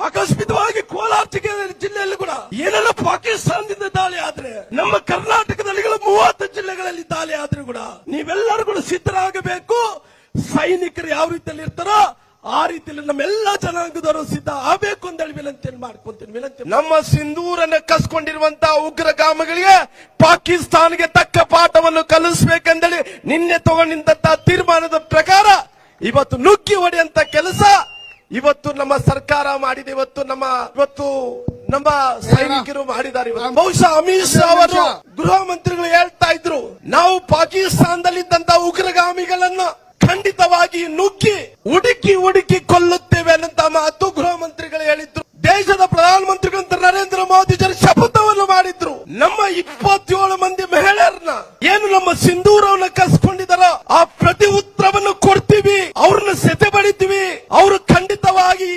ಆಕಸ್ಮಿಕವಾಗಿ ಕೋಲಾರ ಜಿಲ್ಲೆಯಲ್ಲಿ ಕೂಡ ಏನೆಲ್ಲ ಪಾಕಿಸ್ತಾನದಿಂದ ದಾಳಿ ಆದ್ರೆ, ನಮ್ಮ ಕರ್ನಾಟಕದಲ್ಲಿ 30 ಜಿಲ್ಲೆಗಳಲ್ಲಿ ದಾಳಿ ಆದ್ರೂ ಕೂಡ ನೀವೆಲ್ಲರೂ ಕೂಡ ಸಿದ್ಧರಾಗಬೇಕು. ಸೈನಿಕರು ಯಾವ ರೀತಿಯಲ್ಲಿ ಇರ್ತಾರೋ ಆ ರೀತಿಯಲ್ಲಿ ನಮ್ಮೆಲ್ಲ ಜನಾಂಗದವರು ಸಿದ್ಧ ಆಗಬೇಕು ಅಂತ ಹೇಳಿ ವಿನಂತಿಯನ್ನು ಮಾಡ್ಕೊಂತೀನಿ. ವಿನಂತಿ, ನಮ್ಮ ಸಿಂಧೂರನ್ನು ಕಸ್ಕೊಂಡಿರುವಂತಹ ಉಗ್ರಗಾಮಿಗಳಿಗೆ ಪಾಕಿಸ್ತಾನಕ್ಕೆ ತಕ್ಕ ಪಾಠವನ್ನು ಕಲಿಸಬೇಕೆಂದೇಳಿ ನಿನ್ನೆ ತಗೊಂಡಿದ್ದಂತಹ ತೀರ್ಮಾನದ ಪ್ರಕಾರ ಇವತ್ತು ನುಗ್ಗಿ ಹೊಡೆಯಂತ ಕೆಲಸ ಇವತ್ತು ನಮ್ಮ ಸರ್ಕಾರ ಮಾಡಿದೆ. ಇವತ್ತು ನಮ್ಮ ಸೈನಿಕರು ಮಾಡಿದ್ದಾರೆ. ಬಹುಶಃ ಅಮಿತ್ ಶಾ ಅವರು ಗೃಹ ಮಂತ್ರಿಗಳು ಹೇಳ್ತಾ ಇದ್ರು, ನಾವು ಪಾಕಿಸ್ತಾನದಲ್ಲಿದ್ದಂತಹ ಉಗ್ರಗಾಮಿಗಳನ್ನು ಖಂಡಿತವಾಗಿ ನುಗ್ಗಿ ಹುಡುಕಿ ಕೊಲ್ಲುತ್ತೇವೆ ಅನ್ನಂತ ಮಾತು ಗೃಹ ಮಂತ್ರಿಗಳು ಹೇಳಿದ್ರು. ದೇಶದ ಪ್ರಧಾನಮಂತ್ರಿಗಳಂತ ನರೇಂದ್ರ ಮೋದಿ ಜನ ಶಪಥವನ್ನು ಮಾಡಿದ್ರು. ನಮ್ಮ 27 ಮಂದಿ ಮಹಿಳೆಯರನ್ನ ಏನು ನಮ್ಮ ಸಿಂಧೂರವನ್ನ ಕಸ್ಕೊಂಡಿದಾರೋ ಆ ಪ್ರತಿ ಉತ್ತರವನ್ನು ಕೊಡ್ತೀವಿ, ಅವ್ರನ್ನ ಸೆತೆ ಬಡಿತೀವಿ, ಅವರು ಖಂಡಿತವಾಗಿ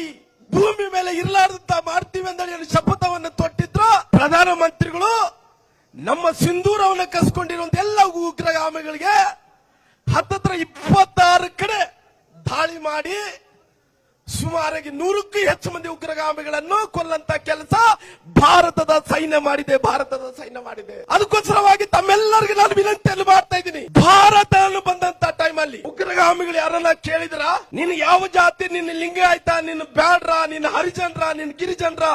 ಭೂಮಿ ಮೇಲೆ ಇರಲಾರ್ದಂತ ಮಾಡ್ತೀವಿ ಅಂತ ಹೇಳಿ ಶಪಥವನ್ನು ತೊಟ್ಟಿದ್ರು ಪ್ರಧಾನಮಂತ್ರಿಗಳು. ನಮ್ಮ ಸಿಂಧೂರವನ್ನ ಕಸ್ಕೊಂಡಿರುವಂತ ಎಲ್ಲ ಉಗ್ರಗಾಮಿಗಳಿಗೆ ಹತ್ತತ್ರ 26 ಕಡೆ ದಾಳಿ ಮಾಡಿ ಸುಮಾರಾಗಿ 100ಕ್ಕೂ ಹೆಚ್ಚು ಮಂದಿ ಉಗ್ರಗಾಮಿಗಳನ್ನು ಕೊಲ್ಲಂತ ಕೆಲಸ ಭಾರತದ ಸೈನ್ಯ ಮಾಡಿದೆ. ಅದಕ್ಕೋಸ್ಕರವಾಗಿ ತಮ್ಮೆಲ್ಲರಿಗೂ ನಾನು ವಿನಂತಿಯನ್ನು ಮಾಡ್ತಾ ಇದ್ದೀನಿ. ಭಾರತ ಬಂದಂತ ಟೈಮಲ್ಲಿ ಉಗ್ರಗಾಮಿಗಳು ಯಾರನ್ನ ಕೇಳಿದ್ರ, ನೀನು ಯಾವ ಜಾತಿ, ನಿನ್ನ ಲಿಂಗಾಯತ, ನಿನ್ನ ಬ್ಯಾಡ್ರ, ನಿನ್ನ ಹರಿಜನ್ರ, ನಿನ್ನ ಗಿರಿಜನ್ರ,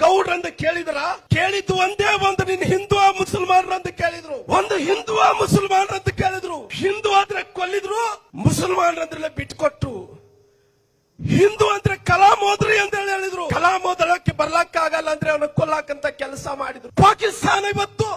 ಗೌಡ್ರ ಅಂತ ಕೇಳಿದ್ದು ಒಂದೇ ಒಂದು, ನಿನ್ನ ಹಿಂದೂ ಮುಸಲ್ಮಾನರು ಅಂತ ಕೇಳಿದ್ರು. ಒಂದು ಹಿಂದೂ ಮುಸಲ್ಮಾನರು ಅಂತ ಕೇಳಿದ್ರು. ಹಿಂದೂ ಆದ್ರೆ ಕೊಲ್ಲಿದ್ರು, ಮುಸಲ್ಮಾನರಂದ್ರೆ ಬಿಟ್ಕೊಟ್ರು. ಹಿಂದೂ ಅಂದ್ರೆ ಕಲಾಂ ಓದ್ರಿ ಅಂತ ಹೇಳಿದ್ರು. ಕಲಾಂ ಓದಕ್ಕೆ ಬರ್ಲಕ್ಕಾಗಲ್ಲ ಅಂದ್ರೆ ಅವನ ಕೊಲ್ಲಾಕಂತ ಕೆಲಸ ಮಾಡಿದ್ರು. ಪಾಕಿಸ್ತಾನ ಇವತ್ತು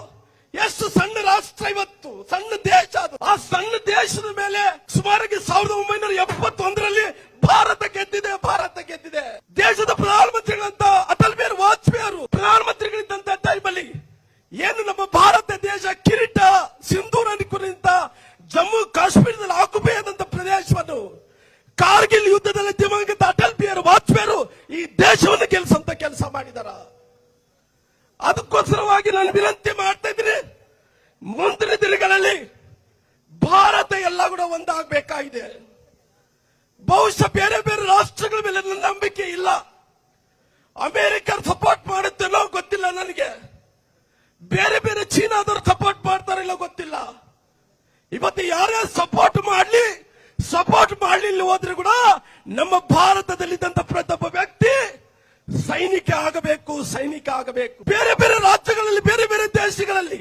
ಎಷ್ಟು ಸಣ್ಣ ರಾಷ್ಟ್ರ, ಇವತ್ತು ಸಣ್ಣ ದೇಶ. ಅದು ಆ ಸಣ್ಣ ದೇಶದ ಮೇಲೆ ಸುಮಾರಾಗಿ 1971ರಲ್ಲಿ ಭಾರತ ಗೆದ್ದಿದೆ. ದೇಶದ ಪ್ರಧಾನಮಂತ್ರಿಗಳಂತ ಅಟಲ್ ಬಿಹಾರಿ ವಾಜಪೇಯಿ ಅವರು ಪ್ರಧಾನಮಂತ್ರಿಗಳಿದ್ದಂತ ಟೈಮಲ್ಲಿ ಏನು ನಮ್ಮ ಭಾರತ ದೇಶ ಕಿರೀಟ ಸಿಂಧೂರನ್ನು ಕುರಿತ ಜಮ್ಮು ಕಾಶ್ಮೀರದಲ್ಲಿ ಆಕ್ಯುಪೈ ಆದಂತ ಪ್ರದೇಶವನ್ನು ಕಾರ್ಗಿಲ್ ಯುದ್ಧದಲ್ಲಿ ದಿವಂಗತ ಅಟಲ್ ಬಿಹಾರಿ ವಾಜಪೇಯಿ ಈ ದೇಶವನ್ನು ಗೆಲ್ಲಿಸುವಂತ ಕೆಲಸ ಮಾಡಿದಾರ. ಅದಕ್ಕೋಸ್ಕರವಾಗಿ ನಾನು ವಿನಂತಿ ಮಾಡ್ತಾ ಇದ್ದೀನಿ, ಮುಂದಿನ ದಿನಗಳಲ್ಲಿ ಭಾರತ ಎಲ್ಲ ಕೂಡ ಒಂದಾಗಬೇಕಾಗಿದೆ. ಬಹುಶಃ ಬೇರೆ ಬೇರೆ ರಾಷ್ಟ್ರಗಳ ಮೇಲೆ ನನ್ನ ನಂಬಿಕೆ ಇಲ್ಲ. ಅಮೆರಿಕ ಸಪೋರ್ಟ್ ಮಾಡುತ್ತೇನೋ ಗೊತ್ತಿಲ್ಲ ನನಗೆ, ಬೇರೆ ಬೇರೆ ಚೀನಾದವರು ಸಪೋರ್ಟ್ ಮಾಡ್ತಾರಿಲ್ಲ ಗೊತ್ತಿಲ್ಲ. ಇವತ್ತು ಯಾರೇ ಸಪೋರ್ಟ್ ಮಾಡಲಿಲ್ಲ ಹೋದ್ರೆ ಕೂಡ ನಮ್ಮ ಭಾರತದಲ್ಲಿದ್ದಂತ ಪ್ರತಿಯೊಬ್ಬ ವ್ಯಕ್ತಿ ಸೈನಿಕ ಆಗಬೇಕು. ಬೇರೆ ಬೇರೆ ರಾಜ್ಯಗಳಲ್ಲಿ, ಬೇರೆ ಬೇರೆ ದೇಶಗಳಲ್ಲಿ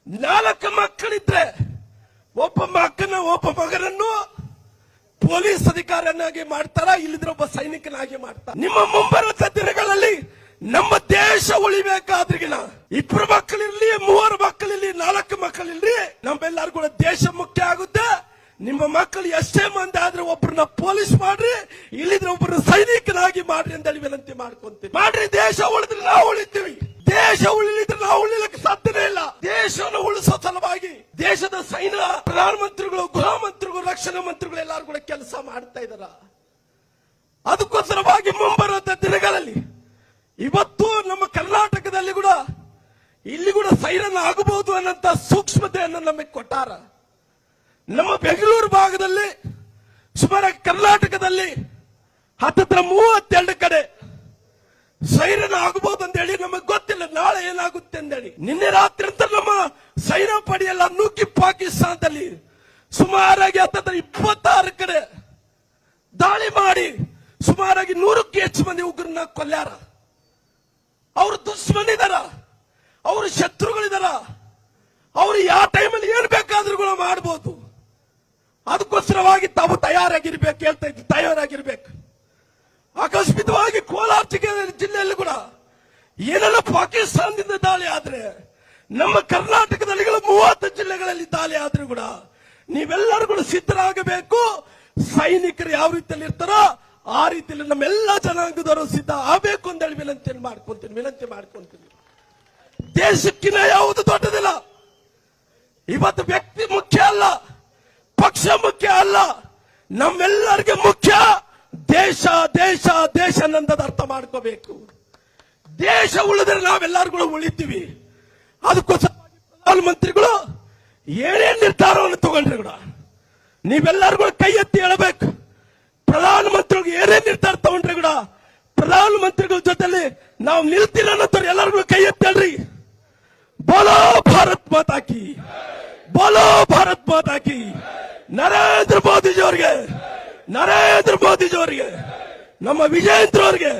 4 ಮಕ್ಕಳಿದ್ರೆ ಒಬ್ಬ ಮಗನನ್ನು ಪೊಲೀಸ್ ಅಧಿಕಾರಿಯನ್ನಾಗಿ ಮಾಡ್ತಾರ, ಇಲ್ಲಿದ್ರೆ ಒಬ್ಬ ಸೈನಿಕನಾಗಿ ಮಾಡ್ತಾರ. ನಿಮ್ಮ ಮುಂಬರುವ ದಿನಗಳಲ್ಲಿ ನಮ್ಮ ದೇಶ ಉಳಿಬೇಕಾದ್ರಿಗಿನ 2 ಮಕ್ಕಳಿರ್ಲಿ, 3 ಮಕ್ಕಳಿರ್ಲಿ, 4 ಮಕ್ಕಳಿರ್ಲಿ, ನಮ್ಮೆಲ್ಲರೂ ಕೂಡ ದೇಶ ಮುಖ್ಯ ಆಗುತ್ತೆ. ನಿಮ್ಮ ಮಕ್ಕಳು ಎಷ್ಟೇ ಮಂದಿ ಆದ್ರೆ ಒಬ್ಬರನ್ನ ಪೊಲೀಸ್ ಮಾಡ್ರಿ, ಇಲ್ಲಿದ್ರೆ ಒಬ್ಬರನ್ನ ಸೈನಿಕನಾಗಿ ಮಾಡ್ರಿ ಅಂತ ಹೇಳಿ ವಿನಂತಿ ಮಾಡ್ಕೊಂತೀವಿ. ಮಾಡ್ರಿ, ದೇಶ ಉಳಿದ್ರೆ ನಾವು ಉಳಿತೀವಿ. ದೇಶ ಉಳಿಲಿದ್ರೆ ನಾವು ಉಳಿಲಿಕ್ಕೆ ಸಾಧ್ಯನೇ ಇಲ್ಲ. ದೇಶವನ್ನು ಉಳಿಸೋ ಸಲುವಾಗಿ ದೇಶದ ಸೈನ್ಯ ಪ್ರಧಾನಮಂತ್ರಿಗಳು, ಗೃಹ ಮಂತ್ರಿಗಳು, ರಕ್ಷಣಾ ಮಂತ್ರಿಗಳು ಎಲ್ಲರೂ ಕೂಡ ಕೆಲಸ ಮಾಡ್ತಾ ಇದಾರ. ಅದಕ್ಕೋಸ್ಕರವಾಗಿ ಮುಂಬರುವ ದಿನಗಳಲ್ಲಿ ಇವತ್ತು ನಮ್ಮ ಕರ್ನಾಟಕದಲ್ಲಿ ಕೂಡ ಇಲ್ಲಿ ಕೂಡ ಸೈರನ್ ಆಗಬಹುದು ಅನ್ನಂತ ಸೂಕ್ಷ್ಮತೆಯನ್ನು ನಮಗೆ ಕೊಟ್ಟಾರ. ನಮ್ಮ ಬೆಂಗಳೂರು ಭಾಗದಲ್ಲಿ ಸುಮಾರು ಕರ್ನಾಟಕದಲ್ಲಿ ಹತ್ತತ್ರ 32 ಕಡೆ ಸೈರನ್ ಆಗಬಹುದು ಅಂತ ಹೇಳಿ ನಮಗೆ ಗೊತ್ತಿಲ್ಲ ನಾಳೆ ಏನಾಗುತ್ತೆ ಅಂತೇಳಿ. ನಿನ್ನೆ ರಾತ್ರಿ ಅಂತ ನಮ್ಮ ಸೈನ್ಯ ಪಡೆಯಲ್ಲ ನುಗ್ಗಿ ಪಾಕಿಸ್ತಾನದಲ್ಲಿ ಸುಮಾರಾಗಿ ಹತ್ತತ್ರ 26 ಕಡೆ ದಾಳಿ ಮಾಡಿ ಸುಮಾರಾಗಿ 100ಕ್ಕೂ ಹೆಚ್ಚು ಮಂದಿ ಉಗ್ರನ್ನ ಕೊಲ್ಯಾರ. ಅವರು ದುಶ್ಮನಿದಾರ, ಅವರು ಶತ್ರುಗಳಿದಾರ, ಅವರು ಯಾವ ಟೈಮಲ್ಲಿ ಏನ್ ಬೇಕಾದ್ರೂ ಕೂಡ ಮಾಡಬಹುದು. ಅದಕ್ಕೋಸ್ಕರವಾಗಿ ತಾವು ತಯಾರಾಗಿರ್ಬೇಕು. ಆಕಸ್ಮಿಕವಾಗಿ ಕೋಲಾರ ಜಿಲ್ಲೆಯಲ್ಲಿ ಕೂಡ ಏನೆಲ್ಲ ಪಾಕಿಸ್ತಾನದಿಂದ ದಾಳಿ ಆದ್ರೆ, ನಮ್ಮ ಕರ್ನಾಟಕದಲ್ಲಿ 30 ಜಿಲ್ಲೆಗಳಲ್ಲಿ ದಾಳಿ ಆದ್ರೂ ಕೂಡ ನೀವೆಲ್ಲರೂ ಕೂಡ ಸಿದ್ಧರಾಗಬೇಕು. ಸೈನಿಕರು ಯಾವ ರೀತಿಯಲ್ಲಿ ಇರ್ತಾರೋ ಆ ರೀತಿಯಲ್ಲಿ ನಮ್ಮೆಲ್ಲ ಜನಾಂಗದವರು ಸಿದ್ಧ ಆಗಬೇಕು ಅಂತ ಹೇಳಿ ವಿನಂತಿ ಮಾಡ್ಕೊಂತೀನಿ. ದೇಶಕ್ಕಿಂತ ಯಾವುದು ದೊಡ್ಡದಿಲ್ಲ. ಇವತ್ತು ವ್ಯಕ್ತಿ ಮುಖ್ಯ ಅಲ್ಲ, ಪಕ್ಷ ಮುಖ್ಯ ಅಲ್ಲ, ನಮ್ಮೆಲ್ಲರಿಗೆ ಮುಖ್ಯ ದೇಶ ಅನ್ನೋದು ಅರ್ಥ ಮಾಡ್ಕೋಬೇಕು. ದೇಶ ಉಳಿದ್ರೆ ನಾವೆಲ್ಲರೂ ಕೂಡ ಉಳಿತೀವಿ. ಅದಕ್ಕೋಸ್ಕರ ಪ್ರಧಾನಮಂತ್ರಿಗಳು ಏನೇನ್ ನಿರ್ಧಾರವನ್ನು ತಗೊಂಡ್ರೆ ಕೂಡ ನೀವೆಲ್ಲರೂ ಕೂಡ ಕೈ ಎತ್ತಿ ಹೇಳಬೇಕು. ಪ್ರಧಾನಮಂತ್ರಿಗಳು ಏನೇ ನಿರ್ಧಾರ ತಗೊಂಡ್ರೆ ಕೂಡ ಪ್ರಧಾನ ಮಂತ್ರಿಗಳ ಜೊತೆಲಿ ನಾವು ನಿಲ್ತಿಲ್ಲ ಅನ್ನೋರು ಎಲ್ಲರಿಗೂ ಕೈ ಎತ್ತೇಳ್ರಿ. ಬೋಲೋ ಭಾರತ್ ಮಾತಾ ಕಿ, ಬೋಲೋ ಭಾರತ್ ಮಾತಾ ಕಿ. ನರೇಂದ್ರ ಮೋದಿಜಿ ಅವರಿಗೆ, ನರೇಂದ್ರ ಮೋದಿಜಿ ಅವರಿಗೆ, ನಮ್ಮ ವಿಜಯೇಂದ್ರ ಅವರಿಗೆ